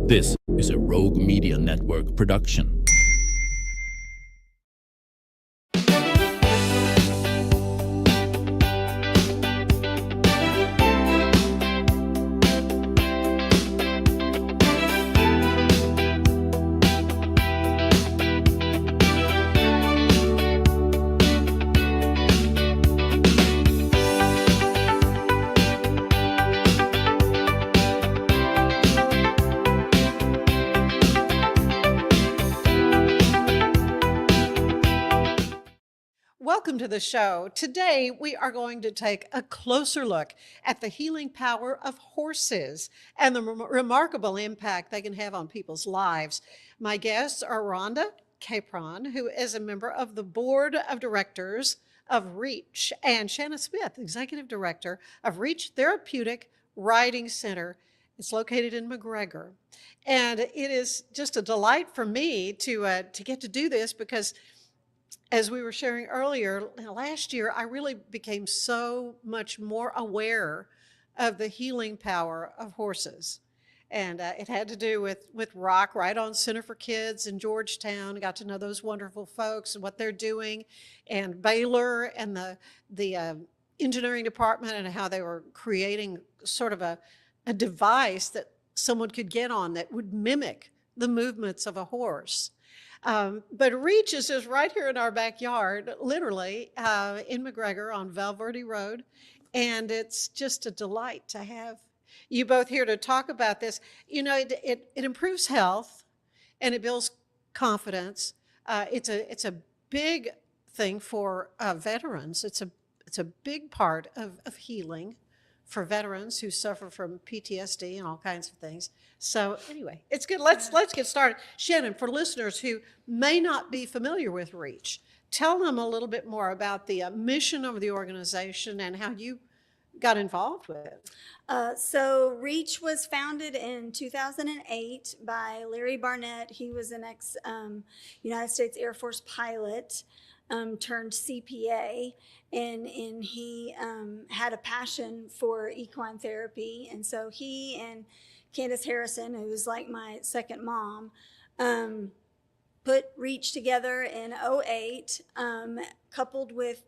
This is a Rogue Media Network production. Welcome to the show. Today, we are going to take a closer look at the healing power of horses and the remarkable impact they can have on people's lives. My guests are Rhonda Capron, who is a member of the board of directors of REACH, and Shannon Smith, executive director of REACH Therapeutic Riding Center. It's located in McGregor. And it is just a delight for me to get to do this because, as we were sharing earlier, last year, I really became so much more aware of the healing power of horses. And it had to do with ROC, Right On Center for Kids in Georgetown. Got to know those wonderful folks and what they're doing, and Baylor and the engineering department and how they were creating sort of a device that someone could get on that would mimic the movements of a horse. But REACH is just right here in our backyard, literally, in McGregor on Valverde Road. And it's just a delight to have you both here to talk about this. You know, it improves health and it builds confidence. It's a big thing for veterans. It's a big part of healing for veterans who suffer from PTSD and all kinds of things. So anyway, it's good. Let's get started. Shannon, for listeners who may not be familiar with REACH, tell them a little bit more about the mission of the organization and how you got involved with it. So REACH was founded in 2008 by Larry Barnett. He was an ex-United States Air Force pilot. Turned CPA, and he had a passion for equine therapy. And so he and Candace Harrison, who was like my second mom, put REACH together in 2008, coupled with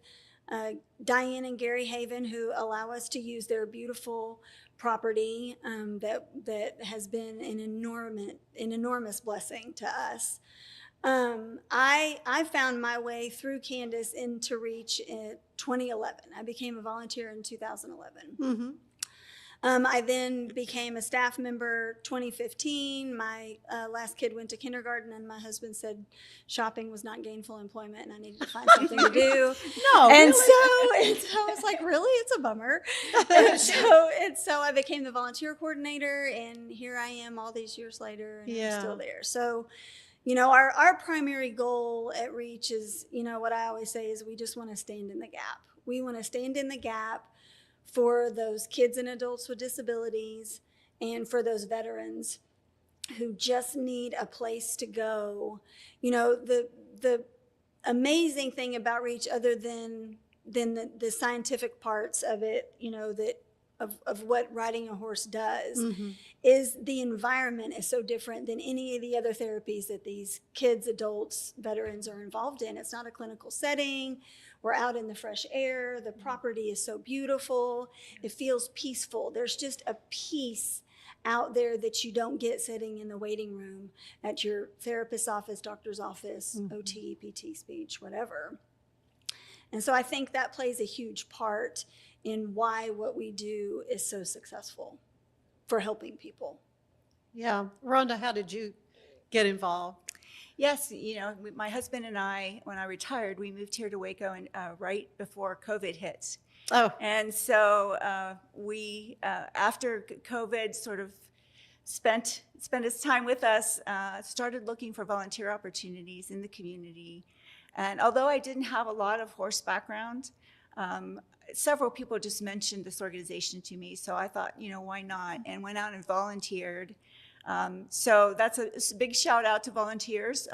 Diane and Gary Haven, who allow us to use their beautiful property that has been an enormous blessing to us. I found my way through Candace into REACH in 2011. I became a volunteer in 2011. Mm-hmm. I then became a staff member 2015. My last kid went to kindergarten, and my husband said shopping was not gainful employment, and I needed to find something to do. No, and really? so I was like, really? It's a bummer. and so I became the volunteer coordinator, and here I am all these years later, and I'm still there. So, you know, our primary goal at REACH is, you know, what I always say is we just want to stand in the gap. We want to stand in the gap for those kids and adults with disabilities and for those veterans who just need a place to go. You know, the amazing thing about REACH, other than the scientific parts of it, you know, that of what riding a horse does, mm-hmm. is the environment is so different than any of the other therapies that these kids, adults, veterans are involved in. It's not a clinical setting. We're out in the fresh air. The property is so beautiful. It feels peaceful. There's just a peace out there that you don't get sitting in the waiting room at your therapist's office, doctor's office, mm-hmm. OT, PT, speech, whatever. And so I think that plays a huge part in why what we do is so successful for helping people. Yeah. Rhonda, how did you get involved? Yes, you know, my husband and I, when I retired, we moved here to Waco and right before COVID hit. Oh. And so we, after COVID sort of spent its time with us, started looking for volunteer opportunities in the community. And although I didn't have a lot of horse background, several people just mentioned this organization to me. So I thought, you know, why not? And went out and volunteered. So that's a big shout out to volunteers.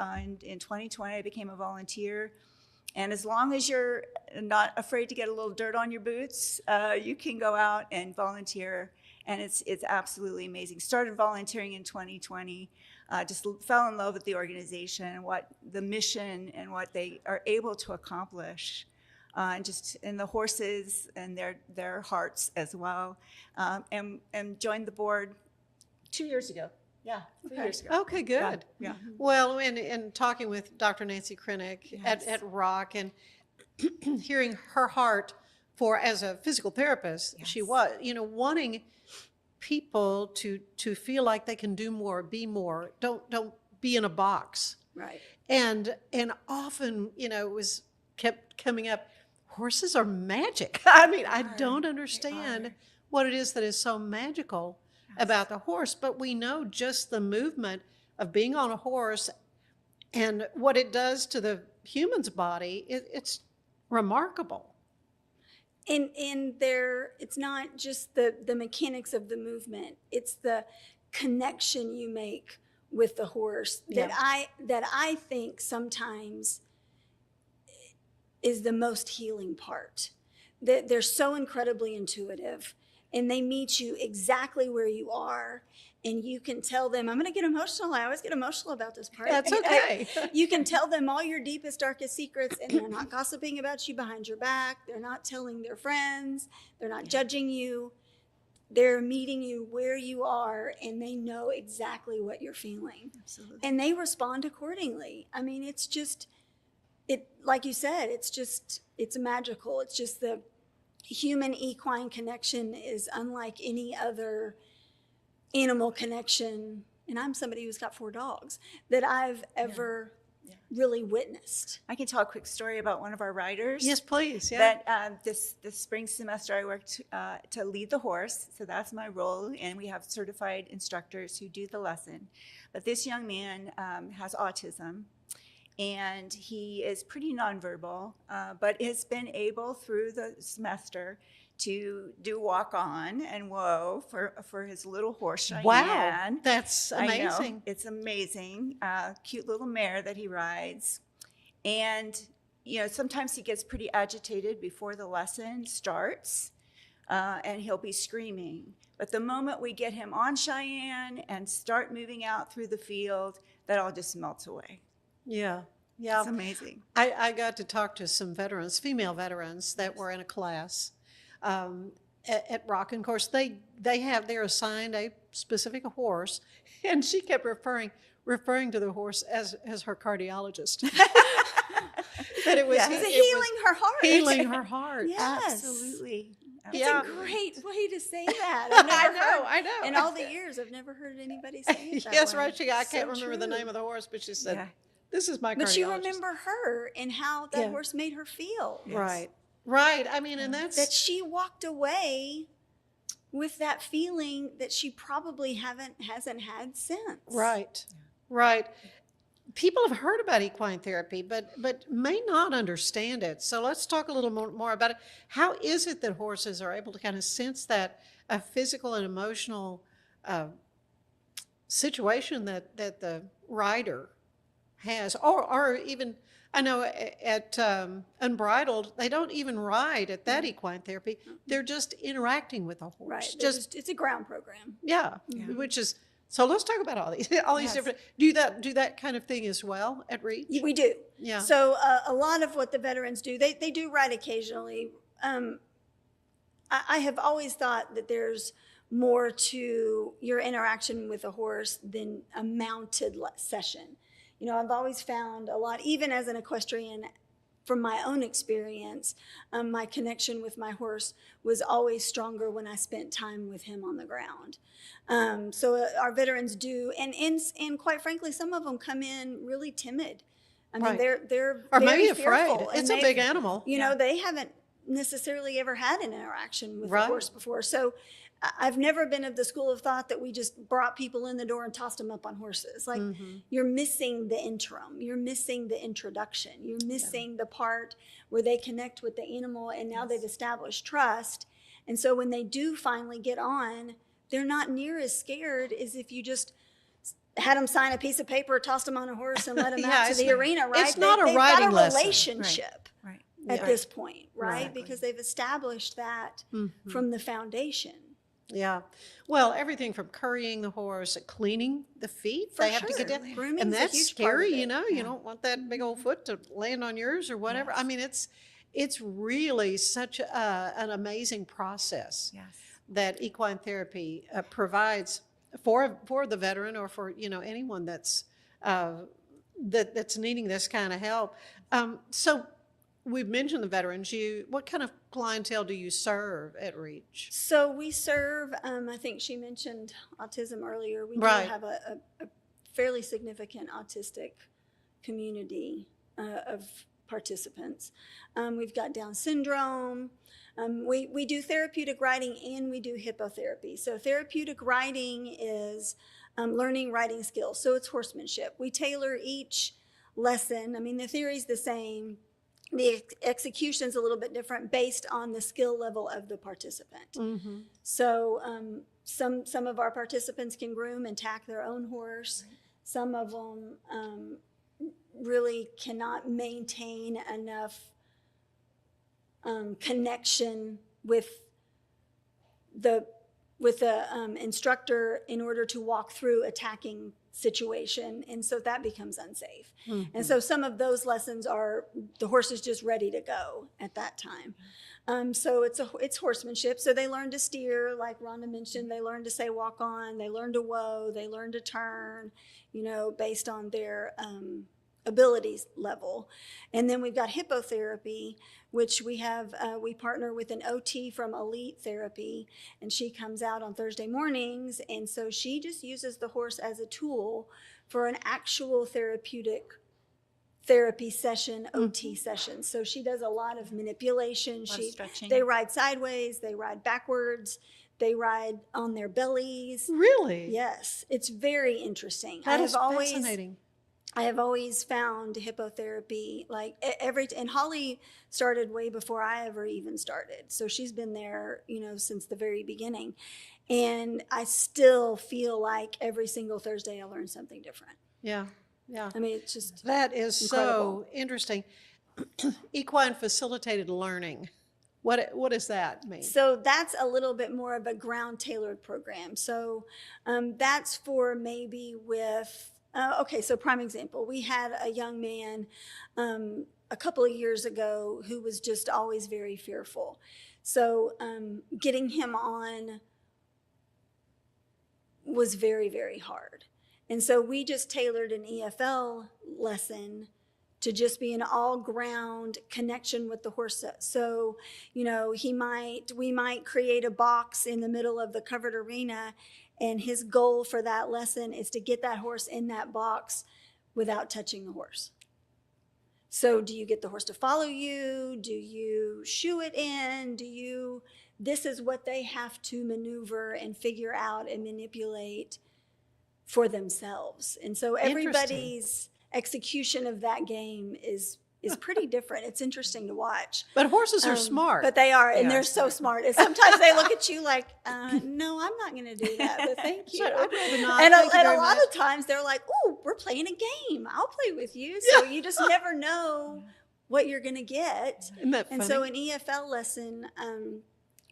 In 2020, I became a volunteer. And as long as you're not afraid to get a little dirt on your boots, you can go out and volunteer and it's absolutely amazing. Started volunteering in 2020, just fell in love with the organization and what the mission and what they are able to accomplish, and just in the horses and their hearts as well, and joined the board 2 years ago. Yeah, 3 years ago. Okay, good. Yeah. Well, and talking with Dr. Nancy Krennick at ROC and hearing her heart for, as a physical therapist, she was, wanting people to feel like they can do more, be more, don't be in a box. Right. And often, it was kept coming up, horses are magic. I mean, I don't understand what it is that is so magical about the horse, but we know just the movement of being on a horse and what it does to the human's body. It's remarkable. And it's not just the mechanics of the movement, it's the connection you make with the horse that I think sometimes is the most healing part. That they're so incredibly intuitive, and they meet you exactly where you are, and you can tell them, I'm going to get emotional. I always get emotional about this part. That's okay. You can tell them all your deepest, darkest secrets, and they're not gossiping about you behind your back. They're not telling their friends. They're not judging you. They're meeting you where you are, and they know exactly what you're feeling. Absolutely. And they respond accordingly. I mean, it's just, like you said, it's magical. It's just the human equine connection is unlike any other animal connection, and I'm somebody who's got 4 dogs, that I've ever really witnessed. I can tell a quick story about one of our riders. Yes, please. Yeah. That this spring semester I worked to lead the horse, so that's my role, and we have certified instructors who do the lesson. But this young man has autism, and he is pretty nonverbal, but has been able through the semester to do walk on and whoa for his little horse, Cheyenne. Wow, that's amazing. I know, it's amazing. Cute little mare that he rides. And, sometimes he gets pretty agitated before the lesson starts, and he'll be screaming. But the moment we get him on Cheyenne and start moving out through the field, that all just melts away. Yeah. It's amazing. I got to talk to some veterans, female veterans that were in a class at ROC. And of course, they're assigned a specific horse, and she kept referring to the horse as her cardiologist. That it was healing her heart. Healing her heart. Yes. Absolutely. It's a great way to say that. I know. In all the years, I've never heard anybody say it that Yes, way. right. I So can't remember the true. name of the horse, but she said, this is my cardiologist. But you remember her and how that horse made her feel. Right. Right. I mean, and That she walked away with that feeling that she probably hasn't had since. Right. Right. People have heard about equine therapy, but may not understand it. So let's talk a little more about it. How is it that horses are able to kind of sense that a physical and emotional situation that the rider has, or even, I know at Unbridled, they don't even ride at that equine therapy. They're just interacting with a horse. Right. It's a ground program. Yeah. Which is, so let's talk about all these different, do that kind of thing as well at REACH? We do. Yeah. So a lot of what the veterans do, they do ride occasionally. I have always thought that there's more to your interaction with a horse than a mounted session. I've always found a lot, even as an equestrian, from my own experience, my connection with my horse was always stronger when I spent time with him on the ground. So our veterans do, and quite frankly, some of them come in really timid. I mean, they're or very maybe afraid. fearful, It's a big animal. They haven't necessarily ever had an interaction with a Right. horse before. So I've never been of the school of thought that we just brought people in the door and tossed them up on horses. Like, you're missing the interim. You're missing the introduction. You're missing the part where they connect with the animal, and now they've established trust. And so when they do finally get on, they're not near as scared as if you just had them sign a piece of paper, tossed them on a horse, and let them out to the arena, right? It's not a they've riding got a lesson. relationship Right. at this point, right? Exactly. Because they've established that from the foundation. Yeah. Well, everything from currying the horse, cleaning the feet. For They have to sure. get down. Grooming's And a that's huge part of scary, it. you don't want that big old foot to land on yours or whatever. I mean, it's really such an amazing process Yes. that equine therapy provides for the veteran or for, anyone that's that's needing this kind of help. So we've mentioned the veterans. What kind of clientele do you serve at REACH? So we serve, I think she mentioned autism earlier. We do Right. have a fairly significant autistic community of participants. We've got Down syndrome. We do therapeutic riding and we do hippotherapy. So therapeutic riding is learning riding skills. So it's horsemanship. We tailor each lesson. I mean, the theory's the same. The execution's a little bit different based on the skill level of the participant. Mm-hmm. So some of our participants can groom and tack their own horse. Some of them really cannot maintain enough connection with the instructor in order to walk through a tacking situation, and so that becomes unsafe. Mm-hmm. And so some of those lessons are the horse is just ready to go at that time. So it's horsemanship. So they learn to steer, like Rhonda mentioned. They learn to say walk on. They learn to whoa. They learn to turn, based on their abilities level. And then we've got hippotherapy, which we partner with an OT from Elite Therapy, and she comes out on Thursday mornings. And so she just uses the horse as a tool for an actual therapy session, OT session. So she does a lot of manipulation. Stretching. They ride sideways, they ride backwards, they ride on their bellies. Really? Yes, it's very interesting. That is fascinating. I have always found hippotherapy, and Holly started way before I ever even started. So she's been there, since the very beginning. And I still feel like every single Thursday I learn something different. Yeah. Yeah. I mean, it's just that is incredible. So interesting. Equine facilitated learning. What does that mean? So that's a little bit more of a ground tailored program. So that's for maybe with, so prime example, we had a young man a couple of years ago who was just always very fearful. So getting him on was very, very hard. And so we just tailored an EFL lesson to just be an all-ground connection with the horse. So, we might create a box in the middle of the covered arena, and his goal for that lesson is to get that horse in that box without touching the horse. So do you get the horse to follow you? Do you shoe it in? This is what they have to maneuver and figure out and manipulate for themselves. And so everybody's execution of that game is pretty different. It's interesting to watch. But horses are smart. But they are, and they're so smart. And sometimes they look at you like, no, I'm not going to do that, but thank you. I'd rather not. And Thank you a very lot much. of times they're like, oh, we're playing a game. I'll play with you. So you just never know what you're going to get. Isn't that And funny? so an EFL lesson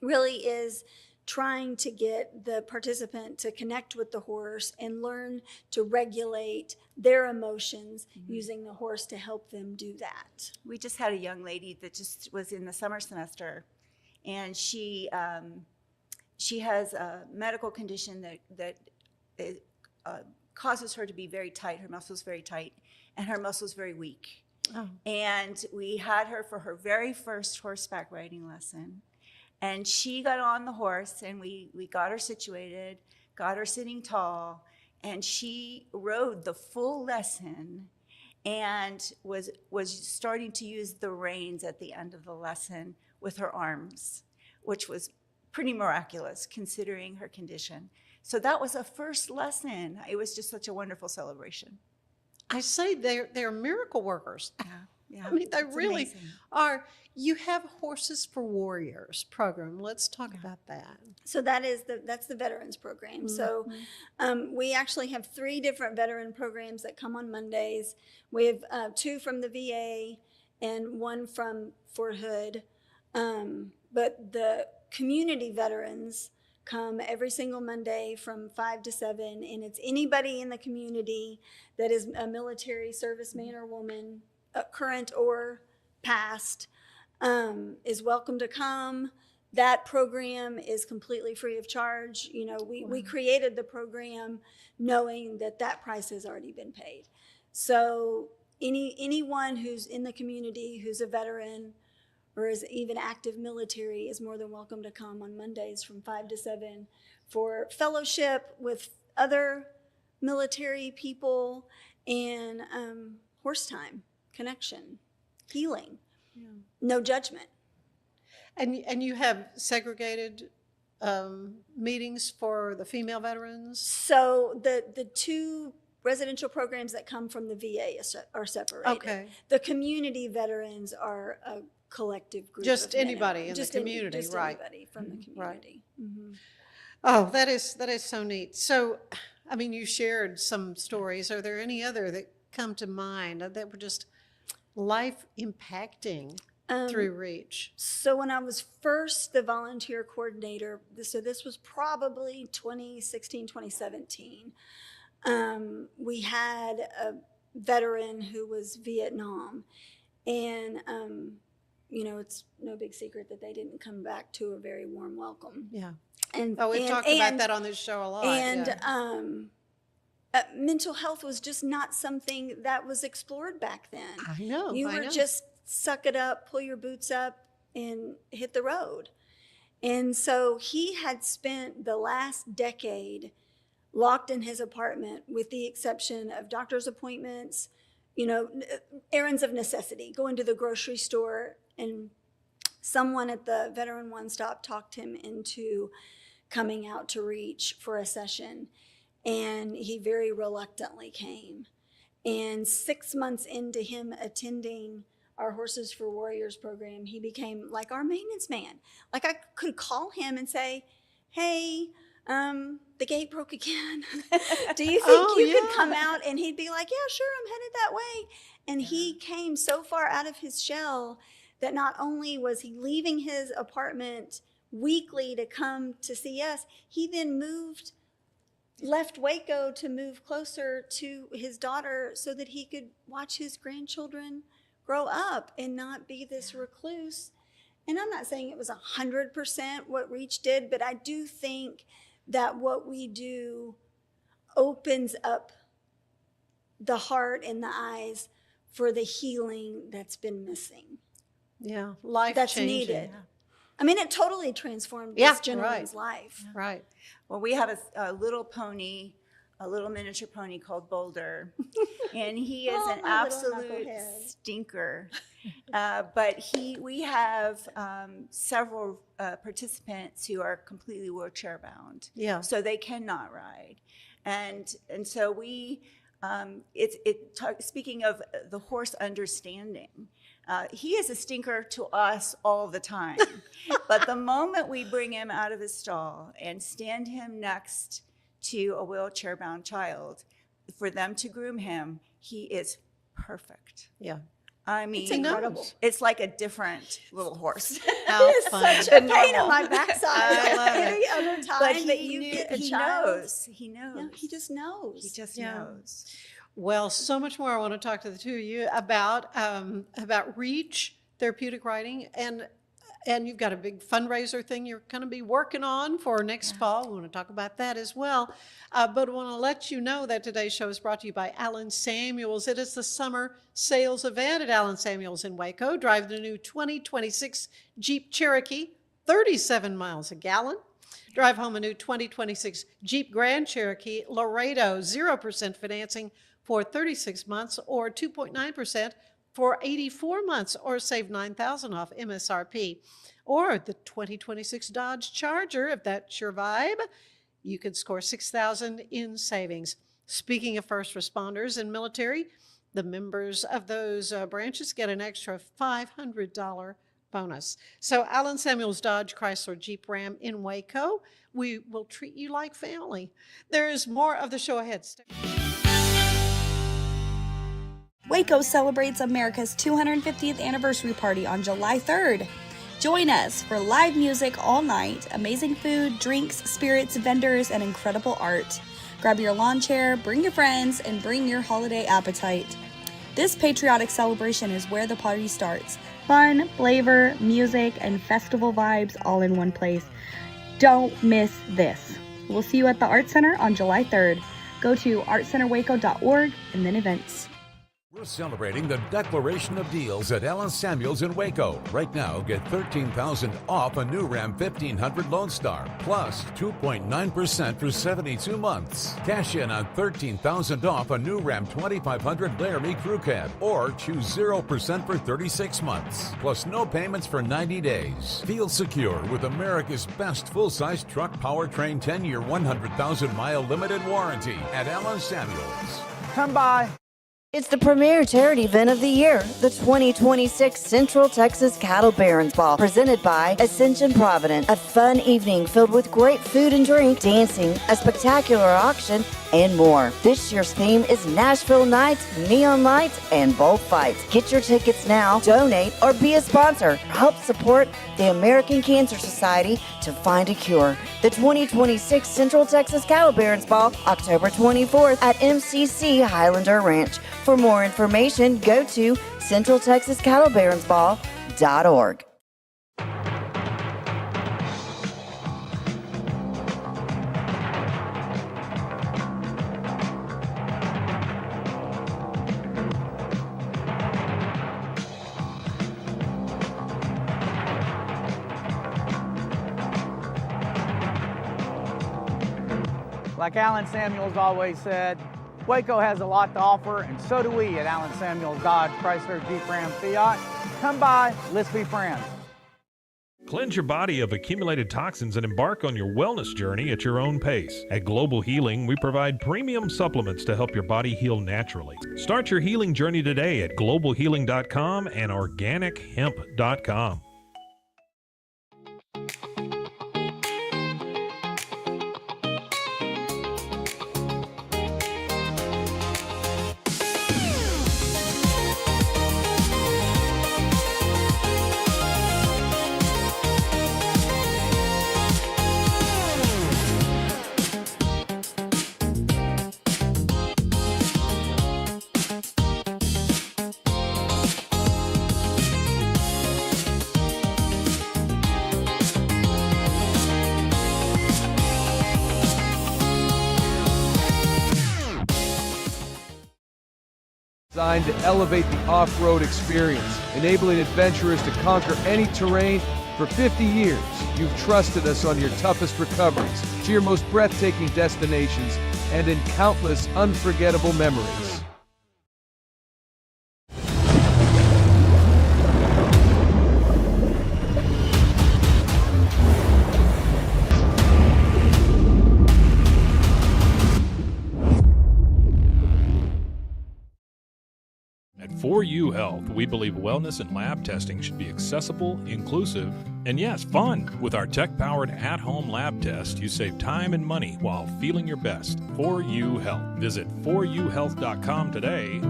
really is trying to get the participant to connect with the horse and learn to regulate their emotions using the horse to help them do that. We just had a young lady that just was in the summer semester, and she has a medical condition that causes her to be very tight. Her muscles very tight, and her muscles very weak. Oh. And we had her for her very first horseback riding lesson. And she got on the horse, and we got her situated, got her sitting tall, and she rode the full lesson and was starting to use the reins at the end of the lesson with her arms, which was pretty miraculous considering her condition. So that was a first lesson. It was just such a wonderful celebration. I say they're miracle workers. Yeah, I mean, they it's really amazing. are. You have Horses for Warriors program. Let's talk about that. So that's the veterans program. So we actually have 3 different veteran programs that come on Mondays. We have 2 from the VA and 1 from Fort Hood. But the community veterans come every single Monday from 5 to 7, and it's anybody in the community that is a military serviceman or woman, current or past, is welcome to come. That program is completely free of charge. You know, we created the program knowing that price has already been paid. So anyone who's in the community who's a veteran or is even active military is more than welcome to come on Mondays from 5 to 7 for fellowship with other military people and horse time, connection, healing, no judgment. And you have segregated meetings for the female veterans? So the two residential programs that come from the VA are separated. Okay. The community veterans are a collective group. Just of men anybody and, in the community, just right? Anybody from the community. Right. Mm-hmm. Oh, that is so neat. So, I mean, you shared some stories. Are there any other that come to mind that were just life impacting through REACH? So when I was first the volunteer coordinator, so this was probably 2016, 2017, we had a veteran who was Vietnam, and you know, it's no big secret that they didn't come back to a very warm welcome. Yeah. And we've talked about that on this show a lot. And mental health was just not something that was explored back then. I know. You were just suck it up, pull your boots up, and hit the road. And so he had spent the last decade locked in his apartment, with the exception of doctor's appointments, you know, errands of necessity, going to the grocery store, and someone at the Veteran One Stop talked him into coming out to REACH for a session, and he very reluctantly came. And 6 months into him attending our Horses for Warriors program, he became like our maintenance man. Like, I could call him and say, hey, the gate broke again. Do you think you could come out? And he'd be like, yeah, sure, I'm headed that way. And he came so far out of his shell that not only was he leaving his apartment weekly to come to see us, he then left Waco to move closer to his daughter so that he could watch his grandchildren grow up and not be this recluse. And I'm not saying it was 100% what REACH did, but I do think that what we do opens up the heart and the eyes for the healing that's been missing. Yeah, life that's changing. Needed. I mean, it totally transformed this gentleman's life. Right. Well, we have a little pony, a little miniature pony called Boulder, and he is an absolute stinker. But we have several participants who are completely wheelchair bound. Yeah. So they cannot ride, and so we. Speaking of the horse understanding, he is a stinker to us all the time. But the moment we bring him out of his stall and stand him next to a wheelchair-bound child, for them to groom him, he is perfect. Yeah. I mean, it's incredible. It's like a different little horse. How It is fun. such a pain in my backside. I love it. Any other time But that you get a he child, knows. He knows. yeah, he just knows. He just knows. Well, so much more I want to talk to the two of you about REACH Therapeutic Riding, and you've got a big fundraiser thing you're going to be working on for next fall. We want to talk about that as well. But I want to let you know that today's show is brought to you by Allen Samuels. It is the summer sales event at Allen Samuels in Waco. Drive the new 2026 Jeep Cherokee, 37 miles a gallon. Drive home a new 2026 Jeep Grand Cherokee Laredo, 0% financing for 36 months or 2.9% for 84 months, or save $9,000 off MSRP. Or the 2026 Dodge Charger, if that's your vibe, you could score $6,000 in savings. Speaking of first responders and military, the members of those branches get an extra $500 bonus. So Allen Samuels Dodge Chrysler Jeep Ram in Waco, we will treat you like family. There is more of the show ahead. Waco celebrates America's 250th anniversary party on July 3rd. Join us for live music all night, amazing food, drinks, spirits, vendors, and incredible art. Grab your lawn chair, bring your friends, and bring your holiday appetite. This patriotic celebration is where the party starts. Fun, flavor, music, and festival vibes all in one place. Don't miss this. We'll see you at the Art Center on July 3rd. Go to artcenterwaco.org and then events. We're celebrating the Declaration of Deals at Allen Samuels in Waco. Right now, get $13,000 off a new Ram 1500 Lone Star, plus 2.9% for 72 months. Cash in on $13,000 off a new Ram 2500 Laramie Crew Cab, or choose 0% for 36 months, plus no payments for 90 days. Feel secure with America's best full-size truck powertrain 10-year, 100,000-mile limited warranty at Allen Samuels. Come by. It's the premier charity event of the year, the 2026 Central Texas Cattle Barons Ball, presented by Ascension Provident. A fun evening filled with great food and drink, dancing, a spectacular auction, and more. This year's theme is Nashville Nights, Neon Lights, and Bullfights. Get your tickets now, donate, or be a sponsor. Help support the American Cancer Society to find a cure. The 2026 Central Texas Cattle Barons Ball, October 24th at MCC Highlander Ranch. For more information, go to centraltexascattlebaronsball.org. Like Allen Samuels always said, Waco has a lot to offer, and so do we at Allen Samuels Dodge, Chrysler, Jeep, Ram, Fiat. Come by, let's be friends. Cleanse your body of accumulated toxins and embark on your wellness journey at your own pace. At Global Healing, we provide premium supplements to help your body heal naturally. Start your healing journey today at globalhealing.com and organichemp.com. Designed to elevate the off-road experience, enabling adventurers to conquer any terrain. For 50 years, you've trusted us on your toughest recoveries, to your most breathtaking destinations, and in countless unforgettable memories. At 4U Health, we believe wellness and lab testing should be accessible, inclusive, and yes, fun. With our tech-powered at-home lab test, you save time and money while feeling your best. 4U Health. Visit 4uhealth.com today.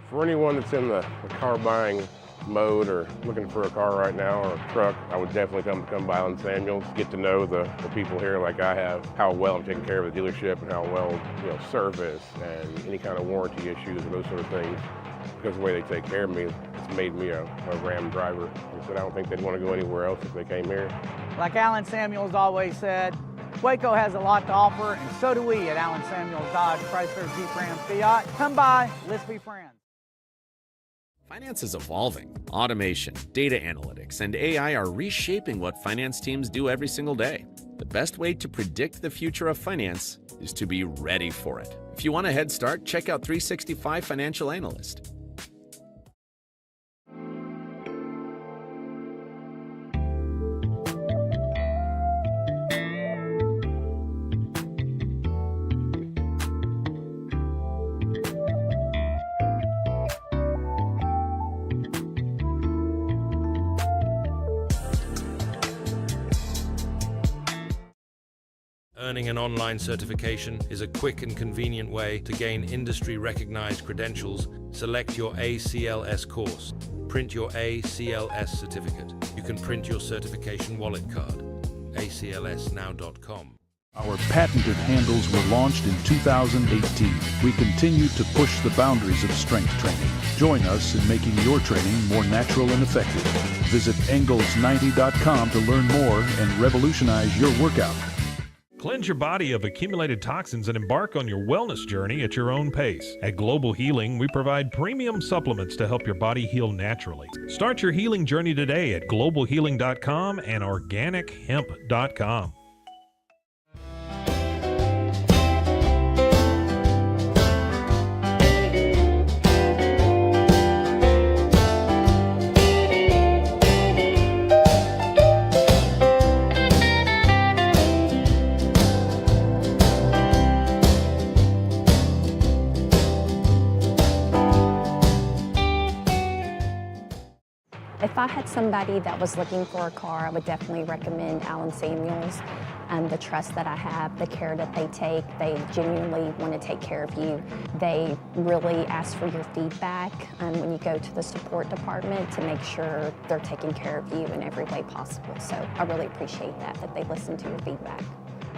For anyone that's in the car buying mode or looking for a car right now or a truck, I would definitely come by Allen Samuels, get to know the people here like I have, how well I'm taking care of the dealership and how well, service and any kind of warranty issues or those sort of things. Because of the way they take care of me, it's made me a Ram driver. And so I don't think they'd want to go anywhere else if they came here. Like Allen Samuels always said, Waco has a lot to offer, and so do we at Allen Samuels Dodge, Chrysler, Jeep, Ram, Fiat. Come by, let's be friends. Finance is evolving. Automation, data analytics, and AI are reshaping what finance teams do every single day. The best way to predict the future of finance is to be ready for it. If you want a head start, check out 365 Financial Analyst. Earning an online certification is a quick and convenient way to gain industry-recognized credentials. Select your ACLS course. Print your ACLS certificate. You can print your certification wallet card. aclsnow.com. Our patented handles were launched in 2018. We continue to push the boundaries of strength training. Join us in making your training more natural and effective. Visit Engels90.com to learn more and revolutionize your workout. Cleanse your body of accumulated toxins and embark on your wellness journey at your own pace. At Global Healing, we provide premium supplements to help your body heal naturally. Start your healing journey today at globalhealing.com and organichemp.com. If I had somebody that was looking for a car, I would definitely recommend Allen Samuels. The trust that I have, the care that they take, they genuinely want to take care of you. They really ask for your feedback when you go to the support department to make sure they're taking care of you in every way possible. So I really appreciate that they listen to your feedback.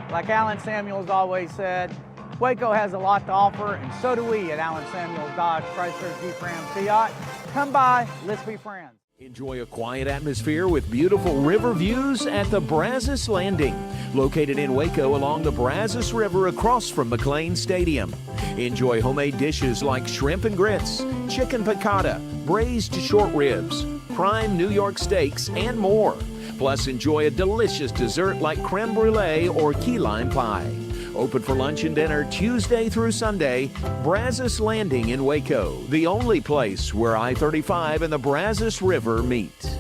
Like Allen Samuels always said, Waco has a lot to offer, and so do we at Allen Samuels Dodge Chrysler Jeep Ram Fiat. Come by, let's be friends. Enjoy a quiet atmosphere with beautiful river views at the Brazos Landing, located in Waco along the Brazos River across from McLean Stadium. Enjoy homemade dishes like shrimp and grits, chicken piccata, braised short ribs, prime New York steaks, and more. Plus, enjoy a delicious dessert like creme brulee or key lime pie. Open for lunch and dinner Tuesday through Sunday. Brazos Landing in Waco, the only place where I-35 and the Brazos River meet.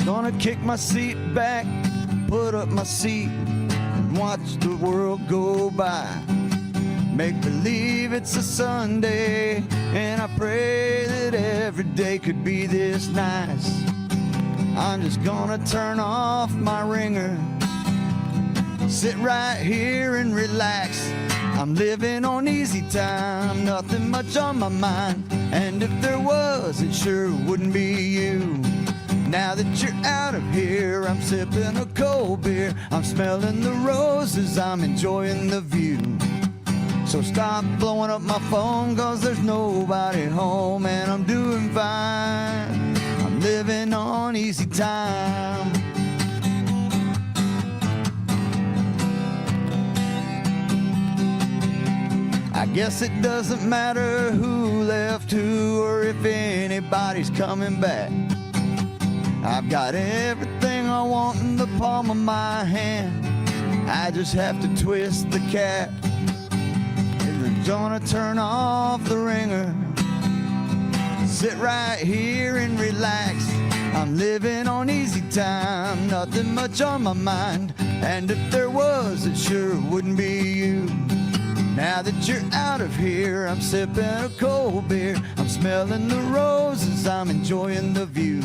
Gonna kick my seat back, put up my seat, and watch the world go by. Make believe it's a Sunday, and I pray that every day could be this nice. I'm just gonna turn off my ringer, sit right here and relax. I'm living on easy time, nothing much on my mind, and if there was, it sure wouldn't be you. Now that you're out of here, I'm sipping a cold beer, I'm smelling the roses, I'm enjoying the view. So stop blowing up my phone, cause there's nobody home, and I'm doing fine. I'm living on easy time. I guess it doesn't matter who left who, or if anybody's coming back. I've got everything I want in the palm of my hand. I just have to twist the cap. We're gonna turn off the ringer, sit right here and relax. I'm living on easy time, nothing much on my mind, and if there was, it sure wouldn't be you. Now that you're out of here, I'm sipping a cold beer. I'm smelling the roses, I'm enjoying the view.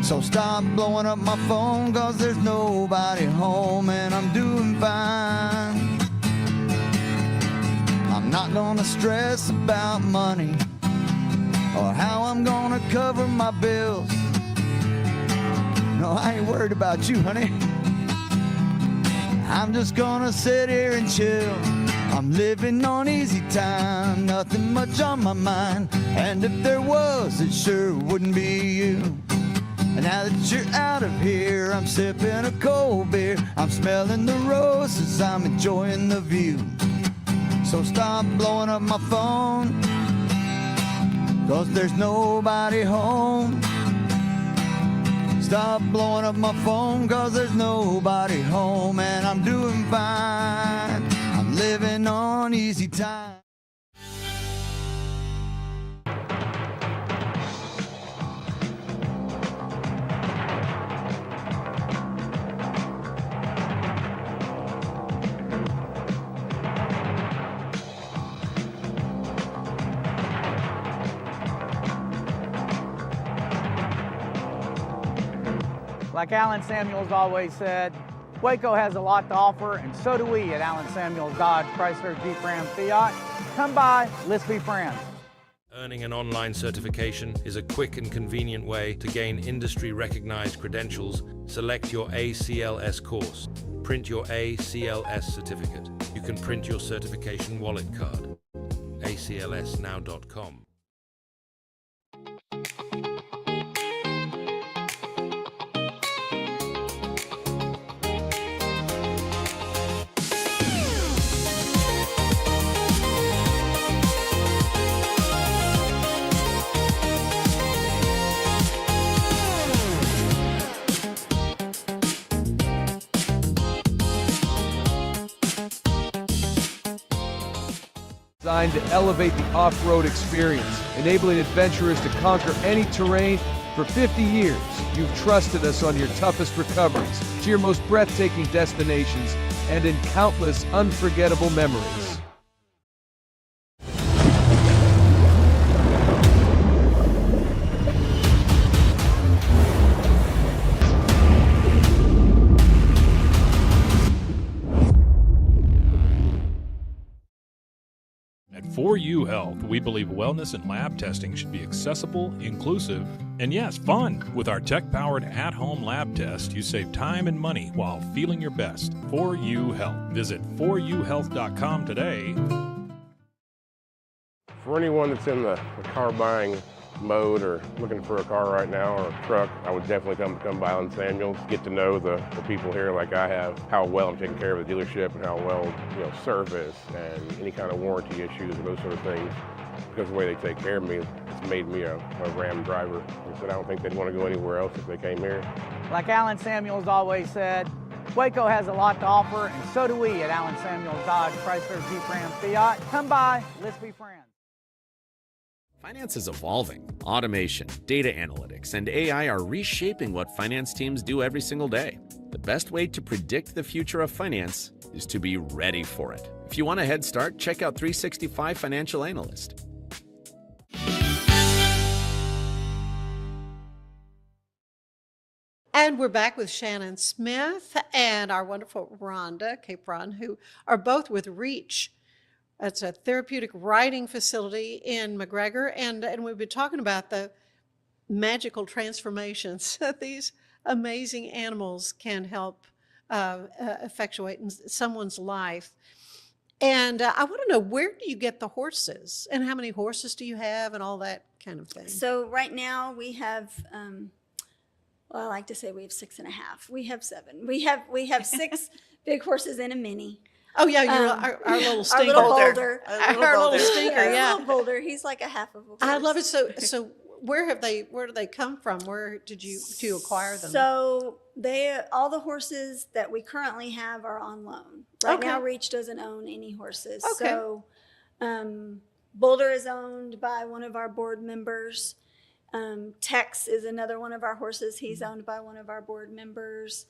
So stop blowing up my phone, 'cause there's nobody home and I'm doing fine. I'm not gonna stress about money or how I'm gonna cover my bills. No, I ain't worried about you, honey. I'm just gonna sit here and chill. I'm living on easy time, nothing much on my mind. And if there was, it sure wouldn't be you. And now that you're out of here, I'm sipping a cold beer. I'm smelling the roses, I'm enjoying the view. So stop blowing up my phone, 'cause there's nobody home. Stop blowing up my phone, 'cause there's nobody home and I'm doing fine. I'm living on easy time. Like Alan Samuels always said, Waco has a lot to offer, and so do we at Alan Samuels Dodge, Chrysler, Jeep, Ram, Fiat. Come by, let's be friends. Earning an online certification is a quick and convenient way to gain industry-recognized credentials. Select your ACLS course. Print your ACLS certificate. You can print your certification wallet card. aclsnow.com. Designed to elevate the off-road experience, enabling adventurers to conquer any terrain. For 50 years, you've trusted us on your toughest recoveries, to your most breathtaking destinations, and in countless unforgettable memories. At 4U Health, we believe wellness and lab testing should be accessible, inclusive, and yes, fun. With our tech-powered at-home lab test, you save time and money while feeling your best. 4U Health. Visit 4uhealth.com today. For anyone that's in the car buying mode or looking for a car right now or a truck, I would definitely come by Alan Samuels, get to know the people here like I have, how well I'm taking care of the dealership and how well, service and any kind of warranty issues or those sort of things. Because of the way they take care of me, it's made me a Ram driver. I said I don't think they'd want to go anywhere else if they came here. Like Alan Samuels always said, Waco has a lot to offer, and so do we at Alan Samuels Dodge, Chrysler, Jeep, Ram, Fiat. Come by, let's be friends. Finance is evolving. Automation, data analytics, and AI are reshaping what finance teams do every single day. The best way to predict the future of finance is to be ready for it. If you want a head start, check out 365 Financial Analyst. And we're back with Shannon Smith and our wonderful Rhonda Capron, who are both with REACH. It's a therapeutic riding facility in McGregor, and we've been talking about the magical transformations that these amazing animals can help effectuate in someone's life. And I want to know, where do you get the horses, and how many horses do you have, and all that kind of thing? So right now we have, well, I like to say we have 6.5. We have 7. We have 6 big horses and a mini. Oh yeah, our little stinker. Our little boulder. Our little stinker, yeah. Little boulder. He's like a half of a horse. I love it. So where do they come from? Where did you acquire them? So all the horses that we currently have are on loan. Right now, REACH doesn't own any horses. Okay. So Boulder is owned by one of our board members. Tex is another one of our horses. He's owned by one of our board members.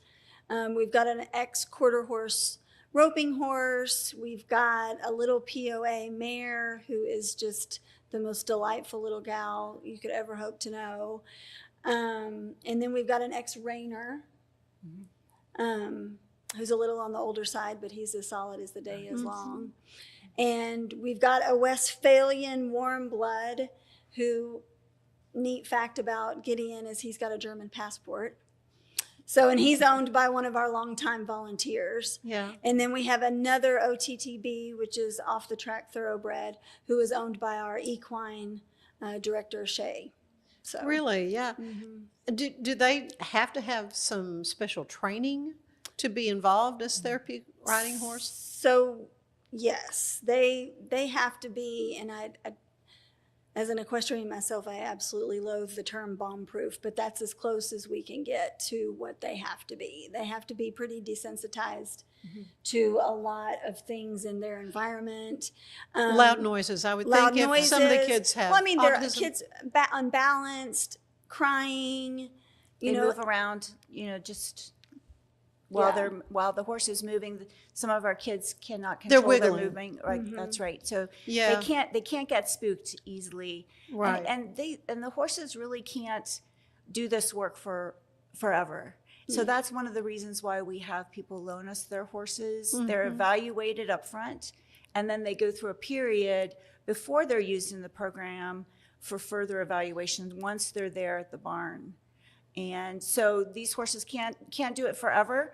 We've got an ex-quarter horse roping horse. We've got a little POA mare who is just the most delightful little gal you could ever hope to know. And then we've got an ex-reiner who's a little on the older side, but he's as solid as the day is long. And we've got a Westphalian warm blood who, neat fact about Gideon is he's got a German passport. So, and he's owned by one of our longtime volunteers. Yeah. And then we have another OTTB, which is off the track thoroughbred, who is owned by our equine director, Shay. So really, yeah. Do they have to have some special training to be involved as therapeutic riding horse? So yes, they have to be, and I as an equestrian myself, I absolutely loathe the term bomb-proof, but that's as close as we can get to what they have to be. They have to be pretty desensitized to a lot of things in their environment. Loud noises, I would loud think noises. if some of the kids have Well, I mean, there are autism. kids unbalanced, crying, They move around, just while the horse is moving. Some of our kids cannot They're control their wiggling. movement. Right, that's right. So Yeah. they can't get spooked easily. Right. And the horses really can't do this work forever. So that's one of the reasons why we have people loan us their horses. They're evaluated up front, and then they go through a period before they're used in the program for further evaluations once they're there at the barn. And so these horses can't do it forever.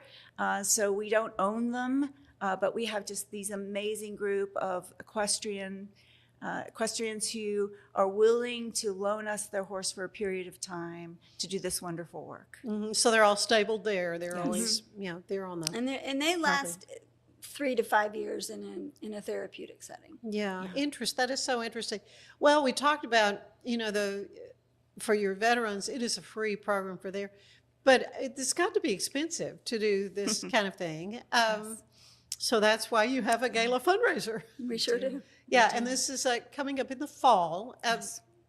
So we don't own them, but we have just these amazing group of equestrians who are willing to loan us their horse for a period of time to do this wonderful work. So they're all stabled there. They're always, they're on the. And they last 3 to 5 years in a therapeutic setting. Yeah. That is so interesting. Well, we talked about, for your veterans, it is a free program for there, but it's got to be expensive to do this kind of thing. So that's why you have a gala fundraiser. We sure do. Yeah, and this is coming up in the fall.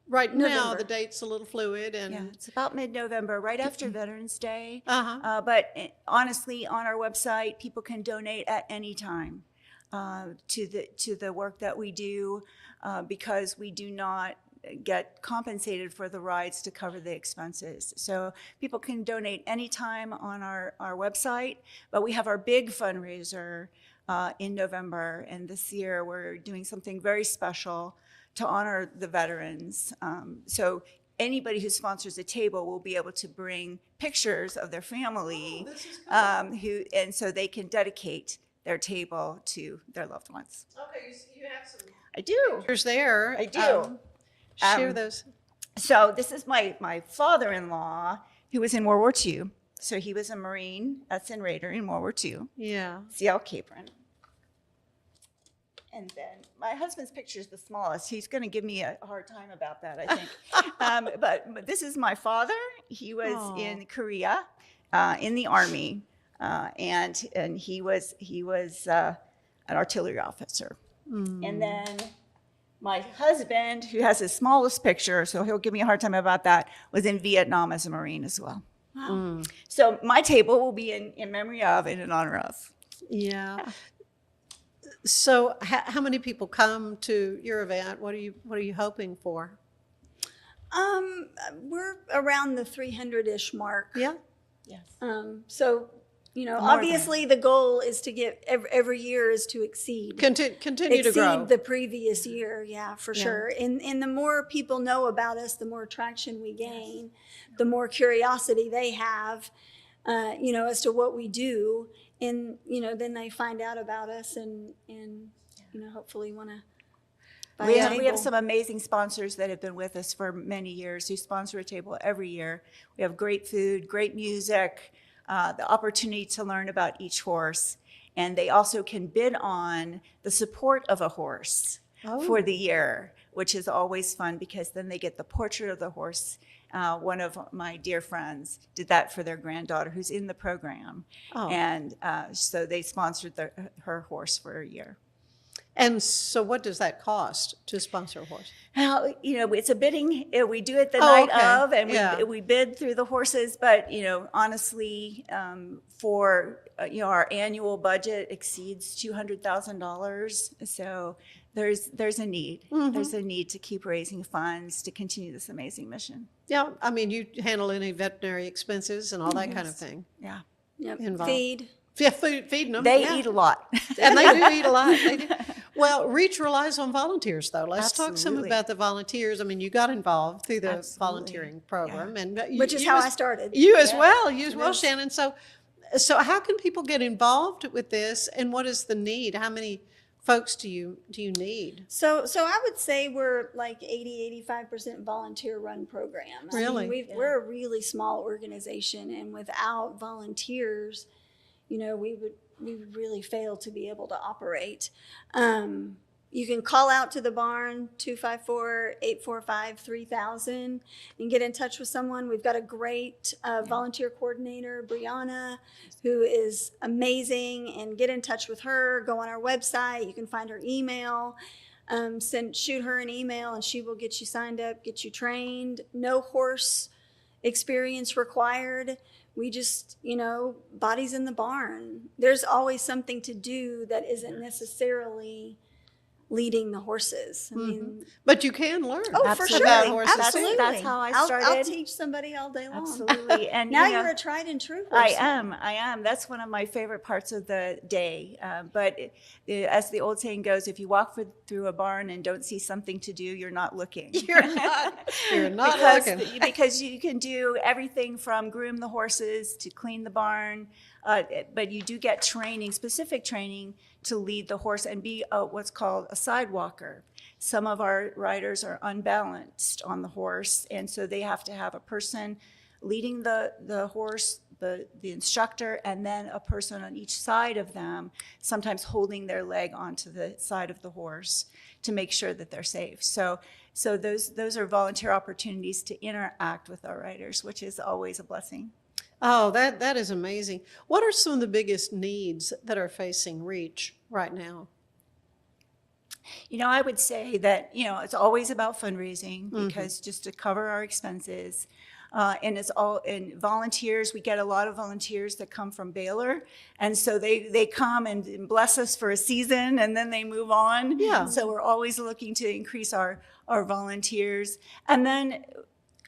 Right now, the date's a little fluid. And it's about mid-November, right after Veterans Day. But honestly, on our website, people can donate at any time to the work that we do because we do not get compensated for the rides to cover the expenses. So people can donate anytime on our website, but we have our big fundraiser in November, and this year we're doing something very special to honor the veterans. So anybody who sponsors a table will be able to bring pictures of their family, and so they can dedicate their table to their loved ones. Okay, you have some I do. pictures there. I do. Share those. So this is my father-in-law who was in World War II. So he was a Marine, a Raider in World War II. Yeah. C.L. Capron. And then my husband's picture is the smallest. He's going to give me a hard time about that, I think. But this is my father. He was in Korea in the Army, and he was an artillery officer. And then my husband, who has his smallest picture, so he'll give me a hard time about that, was in Vietnam as a Marine as well. Wow. So my table will be in memory of and in honor of. Yeah. So how many people come to your event? What are you hoping for? We're around the 300-ish mark. Yeah. Yes. So, obviously the goal is to get every year is to exceed to grow the previous year. Yeah, for sure. And the more people know about us, the more traction we gain, the more curiosity they have, as to what we do. And, then they find out about us and hopefully want to buy a table. We have some amazing sponsors that have been with us for many years who sponsor a table every year. We have great food, great music, the opportunity to learn about each horse. And they also can bid on the support of a horse for the year, which is always fun because then they get the portrait of the horse. One of my dear friends did that for their granddaughter who's in the program. And so they sponsored her horse for a year. And so what does that cost to sponsor a horse? Well, it's a bidding. We do it the night of, and we bid through the horses. But, honestly, for our annual budget exceeds $200,000. So there's a need. Mm-hmm. There's a need to keep raising funds to continue this amazing mission. Yeah, I mean, you handle any veterinary expenses and all that kind of thing. Yeah. Yep. Involved. Feed. Yeah, feeding them. They yeah. eat a lot. And they do eat a lot. They do. Well, REACH relies on volunteers, though. Let's talk some Absolutely. about the volunteers. I mean, you got involved through the Absolutely. volunteering program, and Which is how I started. You as well, Yes. Shannon. So how can people get involved with this, and what is the need? How many folks do you need? So I would say we're like 80-85% volunteer run program. Really? I mean, we're a really small organization, and without volunteers, we would really fail to be able to operate. You can call out to the barn, 254-845-3000, and get in touch with someone. We've got a great volunteer coordinator, Brianna, who is amazing, and get in touch with her. Go on our website. You can find her email. Shoot her an email, and she will get you signed up, get you trained. No horse experience required. We just, bodies in the barn. There's always something to do that isn't necessarily leading the horses. I mean, but you can learn. Oh, for sure. About horses. Absolutely. That's how I I'll started. teach somebody all day long. Absolutely. And now you're a tried and true I horseman. am. That's one of my favorite parts of the day. But as the old saying goes, if you walk through a barn and don't see something to do, you're not looking. You're not looking. Because you can do everything from groom the horses to clean the barn. But you do get training, specific training, to lead the horse and be what's called a sidewalker. Some of our riders are unbalanced on the horse, and so they have to have a person leading the horse, the instructor, and then a person on each side of them, sometimes holding their leg onto the side of the horse to make sure that they're safe. So those are volunteer opportunities to interact with our riders, which is always a blessing. Oh, that is amazing. What are some of the biggest needs that are facing REACH right now? I would say that, it's always about fundraising because just to cover our expenses. And it's all in volunteers. We get a lot of volunteers that come from Baylor. And so they come and bless us for a season and then they move on. Yeah. So we're always looking to increase our volunteers. And then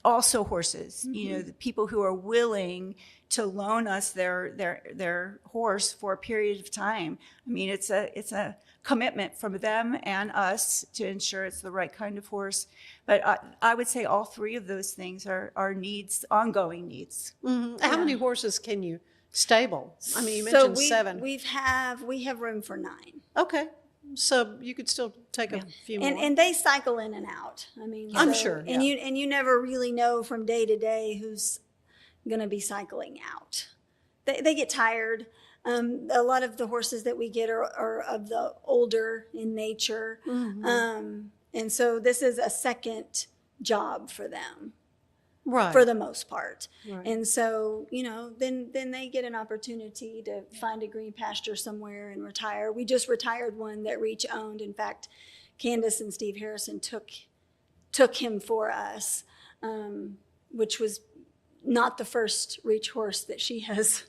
also horses, the people who are willing to loan us their horse for a period of time. I mean, it's a commitment from them and us to ensure it's the right kind of horse. But I would say all three of those things are needs, ongoing needs. Mm-hmm. How many horses can you stable? I mean, you mentioned 7. We have room for 9. Okay. So you could still take a few more. And they cycle in and out. I mean, I'm sure. And you never really know from day to day who's going to be cycling out. They get tired. A lot of the horses that we get are of the older in nature. Mm-hmm. And so this is a second job for them. Right. For the most part. Right. And so, then they get an opportunity to find a green pasture somewhere and retire. We just retired one that REACH owned. In fact, Candace and Steve Harrison took him for us, which was not the first REACH horse that she has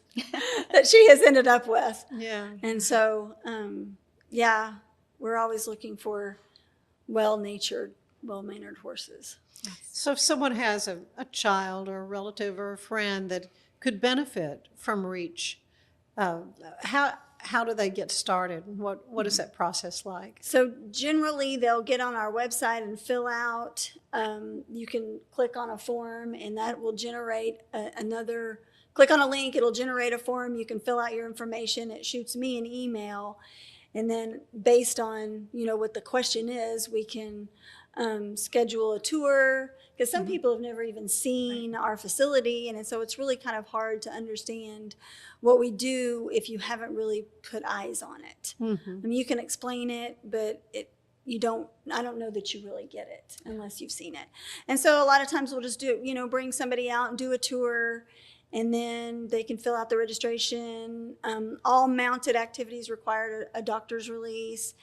ended up with. Yeah. And so, we're always looking for well-natured, well-mannered horses. So if someone has a child or a relative or a friend that could benefit from REACH, how do they get started? What is that process like? So generally they'll get on our website and fill out, you can click on a form and that will generate click on a link, it'll generate a form, you can fill out your information, it shoots me an email, and then based on, what the question is, we can schedule a tour, because some people have never even seen our facility, and so it's really kind of hard to understand what we do if you haven't really put eyes on it. Mm-hmm. I mean, you can explain it, but I don't know that you really get it unless you've seen it. And so a lot of times we'll just bring somebody out and do a tour, and then they can fill out the registration. All mounted activities require a doctor's release,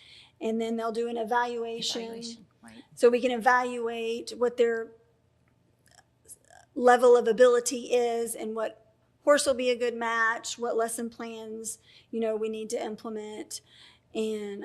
and then they'll do an evaluation. Right. So we can evaluate what their level of ability is and what horse will be a good match, what lesson plans, we need to implement, and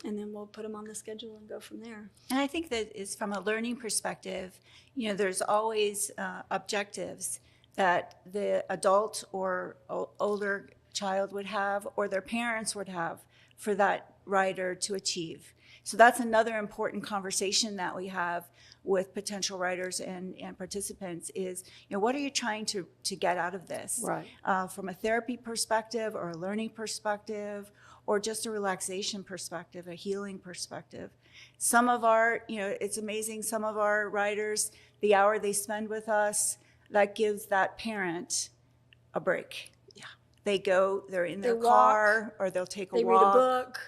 then we'll put them on the schedule and go from there. And I think that is from a learning perspective, there's always objectives that the adult or older child would have, or their parents would have, for that rider to achieve. So that's another important conversation that we have with potential riders and participants is, what are you trying to get out of this? Right. From a therapy perspective or a learning perspective, or just a relaxation perspective, a healing perspective. Some of our, it's amazing, some of our riders, the hour they spend with us, that gives that parent a break. Yeah. They're in their car, or they'll take a walk. They read a book.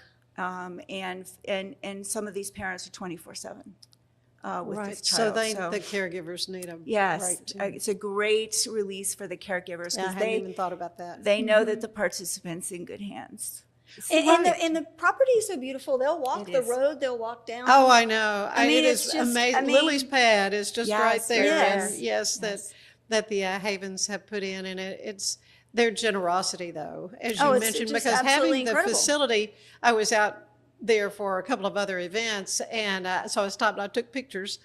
And some of these parents are 24/7 with right. this child. So the caregivers need a yes, break too. It's a great release for the caregivers, Yeah, I because hadn't even thought about that. They know that the participant's in good hands. And the property is so beautiful. They'll walk the road. They'll walk down. Oh, I know. It it's is just amazing. Lily's pad is just right there. Yes. And yes, that the Havens have put in, and it's their generosity, though, as you mentioned, just because having the incredible. facility, I was out there for a couple of other events, and so I stopped. I took pictures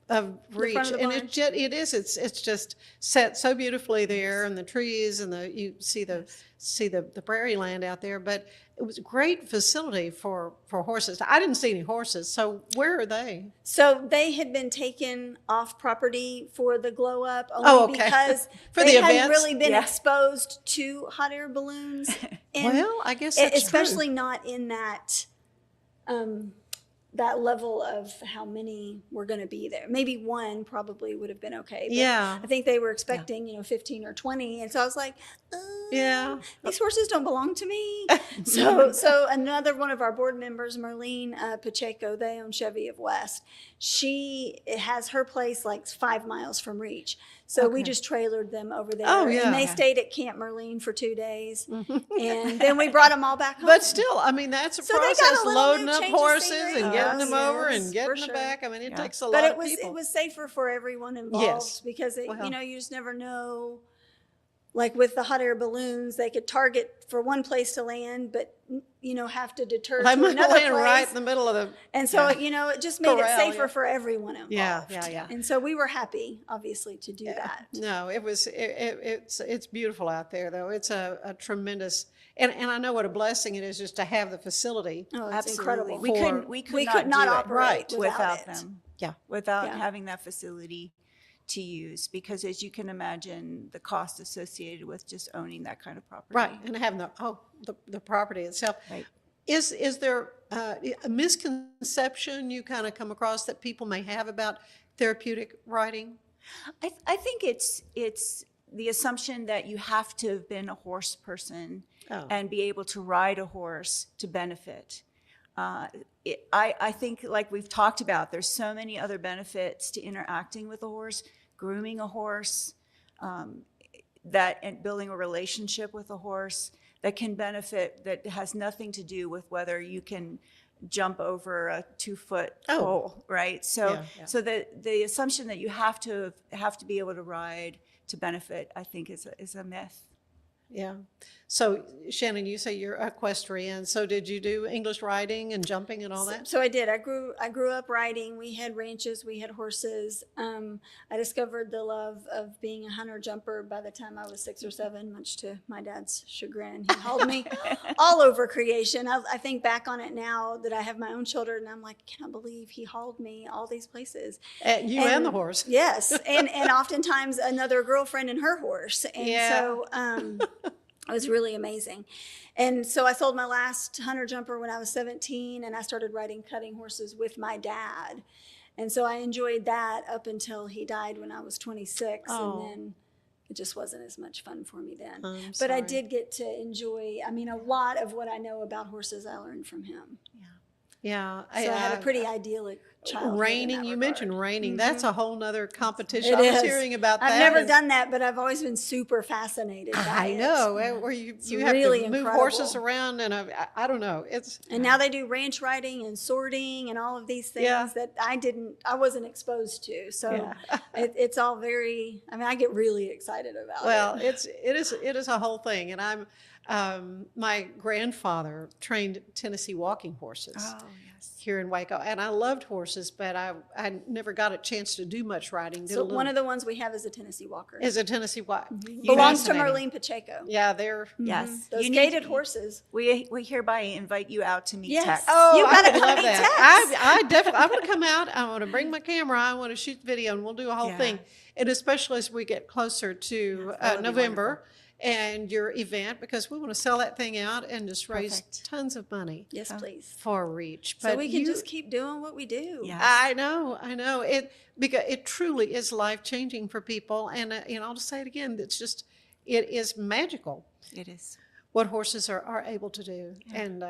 of REACH, and it's just set so beautifully there, and the trees, and you see the prairie land out there. But it was a great facility for horses. I didn't see any horses, so where are they? So they had been taken off property for the glow up only because for they the hadn't events? really been exposed to hot air balloons. And well, I guess that's especially true. not in that that level of how many were going to be there. Maybe one probably would have been okay. But Yeah. I think they were expecting 15 or 20, and so I was like, these horses don't belong to me. So another one of our board members, Marlene Pacheco, they own Chevy of West. She has her place like 5 miles from REACH. So we just trailered them over there. Oh, yeah. And they stayed at Camp Marlene for 2 days. And then we brought them all back home. But still, I mean, that's a So they got process, a little loading new up change of horses scenery. and getting them over Yes, and getting for them sure. back. I mean, it takes a But lot of people. it was safer for everyone involved because you just never know. Like with the hot air balloons, they could target for one place to land, but have to deter They to might another land place. right in the middle of the. And so it just made it safer for everyone involved. Yeah. And so we were happy, obviously, to do that. No, it's beautiful out there, though. It's a tremendous, and I know what a blessing it is just to have the facility. Oh, it's Absolutely. incredible. We could could not do it operate without it. them. Yeah. Without having that facility to use, because as you can imagine, the cost associated with just owning that kind of property. Right, and having the property itself. Right. Is there a misconception you kind of come across that people may have about therapeutic riding? I think it's the assumption that you have to have been a horse person and be able to ride a horse to benefit. I think, like we've talked about, there's so many other benefits to interacting with a horse, grooming a horse, and building a relationship with a horse that can benefit, that has nothing to do with whether you can jump over a 2-foot pole, right? So the assumption that you have to be able to ride to benefit, I think, is a myth. Yeah. So, Shannon, you say you're equestrian. So did you do English riding and jumping and all that? So I did. I grew up riding. We had ranches. We had horses. I discovered the love of being a hunter jumper by the time I was 6 or 7, much to my dad's chagrin. He hauled me all over creation. I think back on it now that I have my own children, and I'm like, I cannot believe he hauled me all these places. You and the horse. Yes. And oftentimes another girlfriend and her horse. And so it was really amazing. And so I sold my last hunter jumper when I was 17, and I started riding cutting horses with my dad. And so I enjoyed that up until he died when I was 26. And then it just wasn't as much fun for me then. But I did get to enjoy, a lot of what I know about horses I learned from him. Yeah. So I have a pretty idyllic childhood. Reining, you mentioned reining. That's a whole nother competition. It I was is. hearing about that. I've never done that, but I've always been super fascinated by I it. know, where you have really to move incredible. horses around, and I don't know. And now they do ranch riding and sorting and all of these things that I wasn't exposed to. So it's all very, I mean, I get really excited about it. Well, it is a whole thing, and my grandfather trained Tennessee walking horses here in Waco, and I loved horses, but I never got a chance to do much riding. So one of the ones we have is a Tennessee Walker. Is a Tennessee Walker. Belongs to Marlene Pacheco. Yeah, they're Yes, those gated horses. We hereby invite you out to meet Tex. Oh, You gotta I would love meet that. Tex. I definitely. I want to come out. I want to bring my camera. I want to shoot the video, and we'll do a whole thing. And especially as we get closer to November and your event, because we want to sell that thing out and just raise tons of money. Yes, please. For REACH. So we can just keep doing what we do. Yes. I know. Because it truly is life-changing for people. And, I'll just say it again, it is magical. It is. What horses are able to do and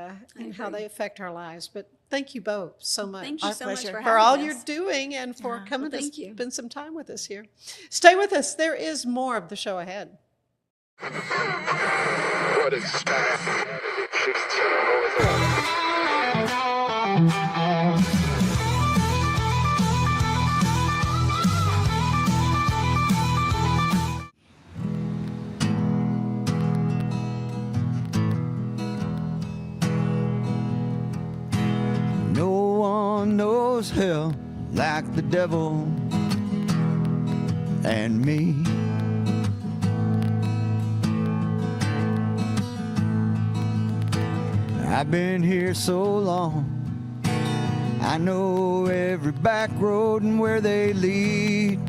how they affect our lives. But thank you both so much. Thank you so much for for all having you're us. doing and for coming to thank you. spend some time with us here. Stay with us. There is more of the show ahead. What is No one knows hell like the devil and me. I've been here so long, I know every back road and where they lead.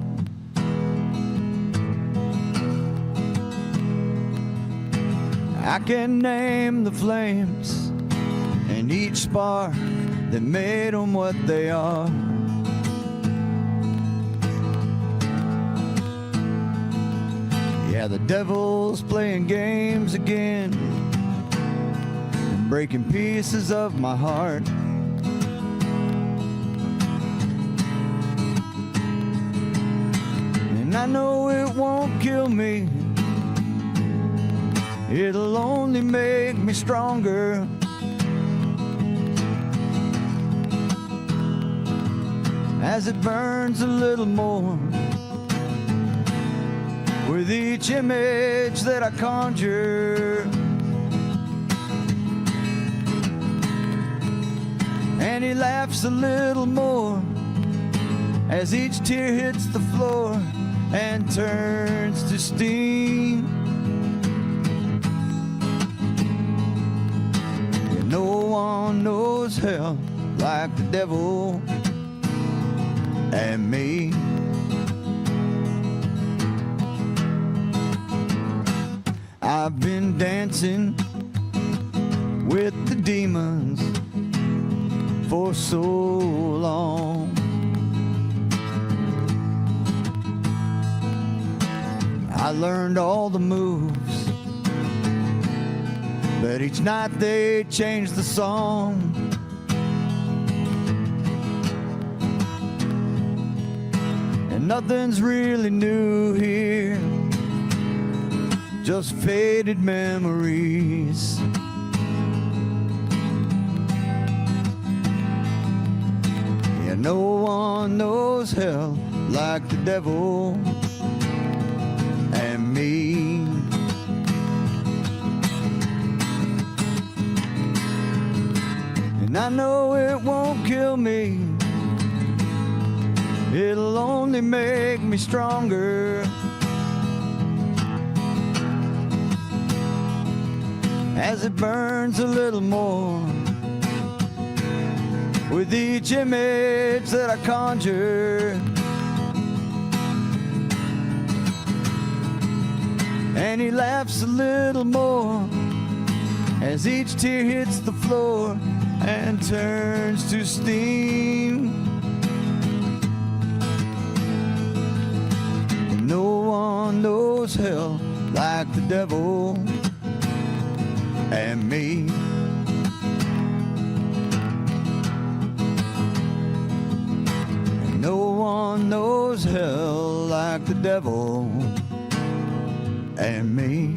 I can name the flames and each spark that made them what they are. Yeah, the devil's playing games again, breaking pieces of my heart. And I know it won't kill me, it'll only make me stronger. As it burns a little more with each image that I conjure. And he laughs a little more as each tear hits the floor and turns to steam. And no one knows hell like the devil and me. I've been dancing with the demons for so long. I learned all the moves, but each night they changed the song. And nothing's really new here, just faded memories. Yeah, no one knows hell like the devil and me. And I know it won't kill me, it'll only make me stronger. As it burns a little more with each image that I conjure. And he laughs a little more as each tear hits the floor and turns to steam. No one knows hell like the devil and me. one knows hell like the devil and me.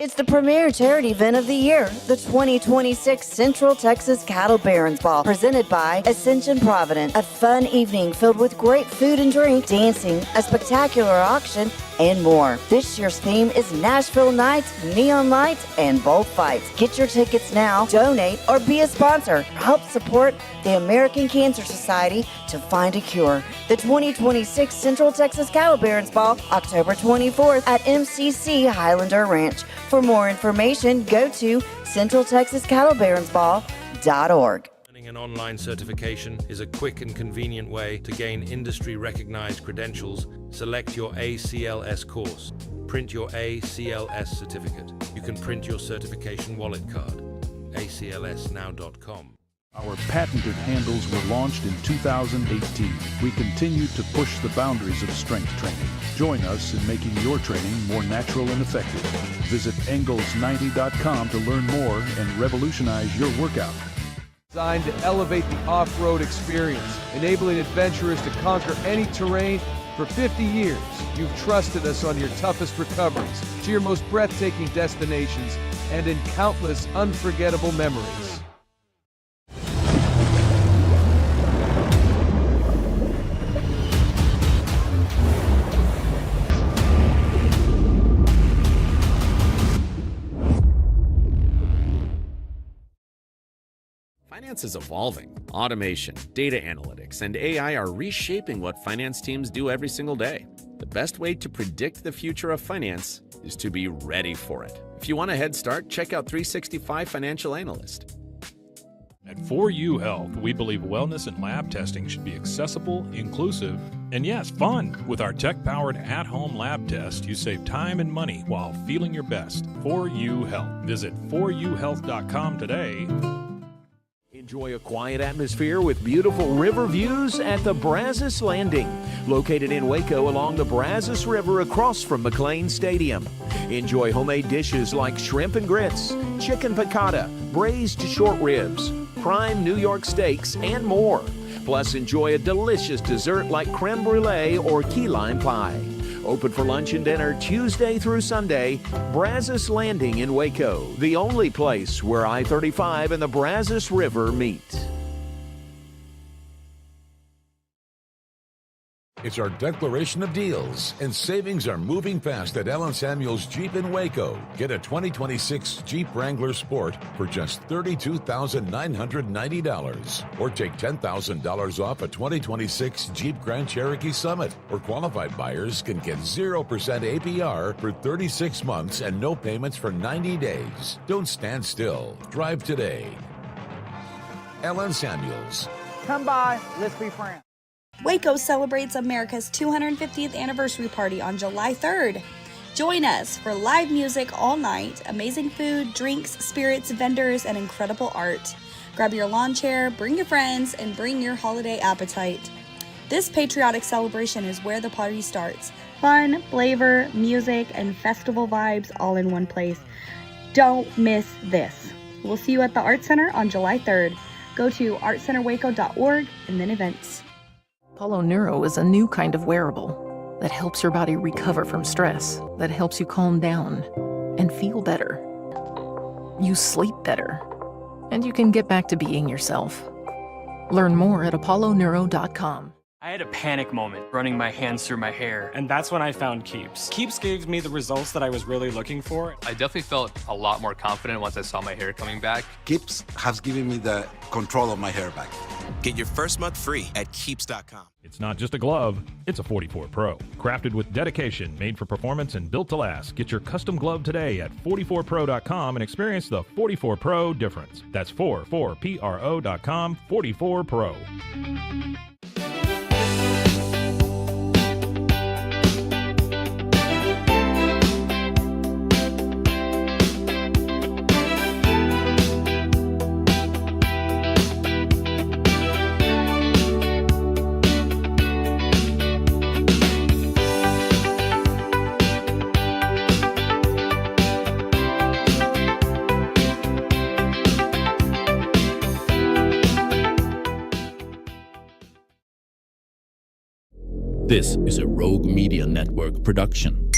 It's the premier charity event of the year, the 2026 Central Texas Cattle Barons Ball, presented by Ascension Provident. A fun evening filled with great food and drink, dancing, a spectacular auction, and more. This year's theme is Nashville Nights, Neon Lights, and Bullfights. Get your tickets now, donate, or be a sponsor. Help support the American Cancer Society to find a cure. The 2026 Central Texas Cattle Barons Ball, October 24th at MCC Highlander Ranch. For more information, go to centraltexascattlebaronsball.org. An online certification is a quick and convenient way to gain industry-recognized credentials. Select your ACLS course. Print your ACLS certificate. You can print your certification wallet card. aclsnow.com. Our patented handles were launched in 2018. We continue to push the boundaries of strength training. Join us in making your training more natural and effective. Visit Engels90.com to learn more and revolutionize your workout. Designed to elevate the off-road experience, enabling adventurers to conquer any terrain. For 50 years, you've trusted us on your toughest recoveries, to your most breathtaking destinations, and in countless unforgettable memories. Finance is evolving. Automation, data analytics, and AI are reshaping what finance teams do every single day. The best way to predict the future of finance is to be ready for it. If you want a head start, check out 365 Financial Analyst. At 4U Health, we believe wellness and lab testing should be accessible, inclusive, and yes, fun. With our tech-powered at-home lab test, you save time and money while feeling your best. 4U Health. Visit 4uhealth.com today. Enjoy a quiet atmosphere with beautiful river views at the Brazos Landing, located in Waco along the Brazos River across from McLean Stadium. Enjoy homemade dishes like shrimp and grits, chicken piccata, braised short ribs, prime New York steaks, and more. Plus, enjoy a delicious dessert like creme brulee or key lime pie. Open for lunch and dinner Tuesday through Sunday. Brazos Landing in Waco, the only place where I-35 and the Brazos River meet. It's our declaration of deals, and savings are moving fast at Allen Samuels Jeep in Waco. Get a 2026 Jeep Wrangler Sport for just $32,990, or take $10,000 off a 2026 Jeep Grand Cherokee Summit. Or qualified buyers can get 0% APR for 36 months and no payments for 90 days. Don't stand still. Drive today. Allen Samuels. Come by, let's be friends. Waco celebrates America's 250th anniversary party on July 3rd. Join us for live music all night, amazing food, drinks, spirits, vendors, and incredible art. Grab your lawn chair, bring your friends, and bring your holiday appetite. This patriotic celebration is where the party starts. Fun, flavor, music, and festival vibes all in one place. Don't miss this. We'll see you at the Art Center on July 3rd. Go to artcenterwaco.org and then events. Apollo Neuro is a new kind of wearable that helps your body recover from stress, that helps you calm down and feel better. You sleep better, and you can get back to being yourself. Learn more at apolloneuro.com. I had a panic moment running my hands through my hair, and that's when I found Keeps. Keeps gave me the results that I was really looking for. I definitely felt a lot more confident once I saw my hair coming back. Keeps has given me the control of my hair back. Get your first month free at keeps.com. It's not just a glove, it's a 44 Pro. Crafted with dedication, made for performance, and built to last. Get your custom glove today at 44pro.com and experience the 44 Pro difference. That's 44pro.com, 44 Pro. This is a Rogue Media Network production.